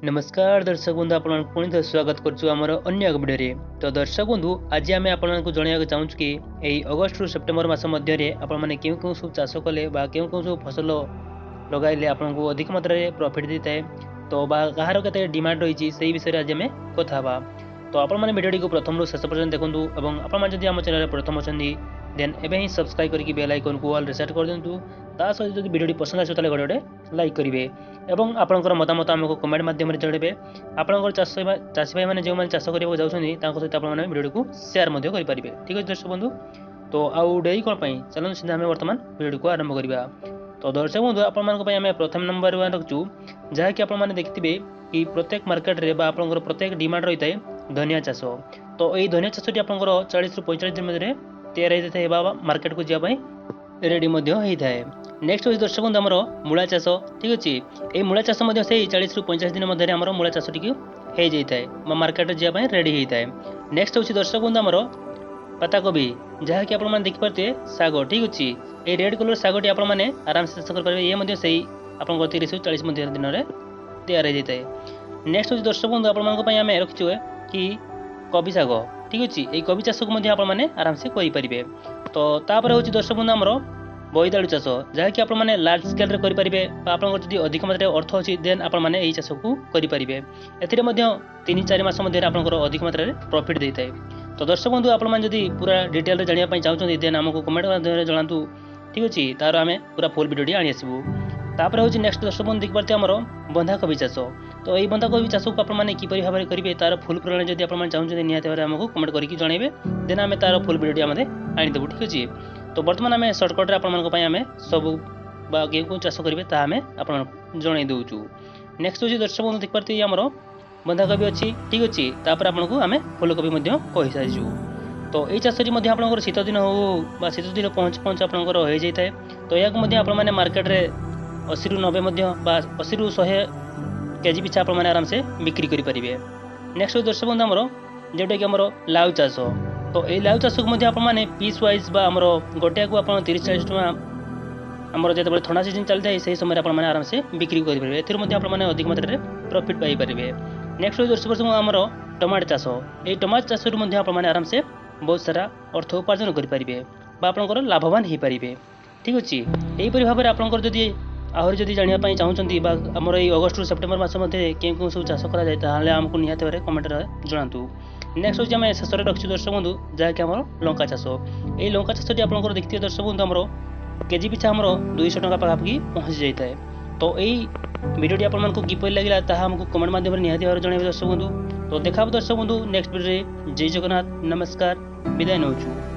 नमस्कार दर्शक बंधु आपण पुणी थे स्वागत करछु हमर अन्य एक वीडियो रे। तो दर्शक बंधु आज आमे आपण को जणिया चाहूँ कि एई अगस्त रु सेप्टेम्बर मास मध्य रे आपण माने केउ सब चाष कले बा केउ सब फसल लगाइले आपण को अधिक मात्रा रे प्रॉफिट देताए तो बा कहार केते डिमांड रही से विषय आज आमे कथा बा। तो आपण माने वीडियो को प्रथम रु शेष पर्यंत देखंतु एवं आपण माने जदि हम चैनल रे प्रथम अछंदी देन एबे ही सब्सक्राइब करके बेल आइकन को ऑल रे सेट कर दियंतु। ता सहित जदि वीडियो पसंद आछो तले घडे लाइक करिवे एवं आपनकर मतामत हमको कमेंट माध्यम रे जणेबे। आपनकर चाषी भाई माने जे माने चाष करियो जाउछनी तांको सहित आपण माने वीडियो को शेयर मध्ये करि परिबे। ठीक अछि दर्शक बंधु, तो आउ डेरी कोन पई चलन सीधा हमें वर्तमान वीडियो को आरंभ करिबा। तो दर्शक बंधु आपण मानको पई हमें प्रथम नंबर वन रखचू जहा कि आपण माने देखथिबे कि प्रत्येक मार्केट रे बा आपनकर प्रत्येक डिमांड रहिताय धनिया चाष। तो एई धनिया चाषटी आपनकर 40 रु 45 दिन मध्ये तैयार होई जाय बा मार्केट को जिया पई रेडी मध्ये होई थाए। नेक्स्ट होई दर्शक बंधु हमरो मूला चाष। ठीक अछि, एई मूला चाष मध्ये से 40 रु 50 दिन मध्ये हमरो मूला चाष टिक हे जाय थाए बा मार्केट जिया पई रेडी होई थाए। नेक्स्ट होछि दर्शक बंधु हमरो पत्ता कोबी जहा कि आपण माने देख परते सागो। ठीक अछि, ए रेड कलर सागोटी आपण माने आराम से चाष कर परबे। ए मध्ये सेही आपण को 30 रु 40 मध्ये दिन रे तैयार हो जाय थाए। नेक्स्ट होछि दर्शक बंधु आपण मानको पई हमें रखिछु कि कबी साग। ठीक अछि, ए कबी चाष को मध्ये आपण माने आराम से करि परिबे। तो तापर होछि दर्शक बंधु हमरो बोईतालु चाष जहा कि आपण माने लार्ज स्केल रे करि परिबे बा आपण जदि अधिक मात्रा अर्थ अछि देन आपण माने एई चाष को करि परिबे। एथिरे मध्ये 3-4 मास मध्ये आपण अधिक मात्रा रे प्रॉफिट देइताय। तो दर्शक बंधु आपण माने जदि पूरा डिटेल रे जानिया पई चाहउछन देन हमको कमेंट माध्यम रे जणांतु। ठीक अछि, तार हमें पूरा फुल वीडियो आनी आसीबु। तापर होछि नेक्स्ट दर्शक बंधु देख परते हमरो बंधा कोबी चाष। तो एई बंधा कोबी चाष को आपण माने कि परि भाबरे करिवे तार फुल प्रणाली जदि आपण माने चाहउछन निहाते भाबरे हमको कमेंट करिकि जणाइबे देन हमें तार फुल वीडियो आमे आनी देबु। ठीक अछि, तो वर्तमान आम सर्टकट आपण मानक पई आमे सब बा गेहूं चाष करिवे ता आमे आपण जणाई दउचु। नेक्स्ट होछि दर्शक बंधु देख परते हमरो बंधा कोबी अछि। ठीक अछि, तापर आपण को आमे फूल कोबी मध्ये कहि सारिजु। तो एई चाषटी मध्ये आपण शीत दिन हो बा शीत दिन पहुंच आपण हो जाय थाए। तो याक मध्ये आपण माने मार्केट रे 80 रु 90 मध्ये बा 80 रु 100 केजी पिछा आपण माने आराम से बिक्री करि परिबे। नेक्स्ट दर्शक बंधु हमरो जेटा कि हमरो लाउ चाष। तो ए लाउ चाष को मध्ये आपण माने पीस वाइज बा हमरो गोटिया को आपण 30-40 टका हमरो जेते बळे ठंडा सीजन चलि जाय सेही समय आपण माने आराम से बिक्री करि परिबे। एथिर मध्ये आपण माने अधिक मात्रा रे प्रॉफिट पाई परिबे। नेक्स्ट दर्शक बंधु हमरो टमाटर चाष। ए टमाटर चाष रु मध्ये आपण माने आराम से बहुत सारा अर्थ उपार्जन करि परिबे बा आपनकर लाभवान हे परिबे। ठीक अछि, एई परि भाबरे आपनकर जदि आहुरी जदि जानिया पई चाहउछंती बा हमर एई अगस्त रु सेप्टेम्बर मास मध्ये केउ सब चाष करा जाय ताहाले हमकु निहाते भाबरे कमेंट रे जणांतु। नेक्स्ट होछि आमे शेष रे रखछु दर्शक बंधु जहा कि हमर लंका चाष। एई लंका चाषटी आपनकर देखथिय दर्शक बंधु हमरो केजी पिछा हमरो 200 टका पाखापाखि पहुंच जाय थाए। तो एई वीडियोटी आपण मानकु किपरि लागिला ताहा हमकु कमेंट माध्यम रे निहाते भाबरे जणाइबे दर्शक बंधु। तो देखाब दर्शक बंधु नेक्स्ट वीडियो रे। जय जगन्नाथ, नमस्कार, विदाय नउछु।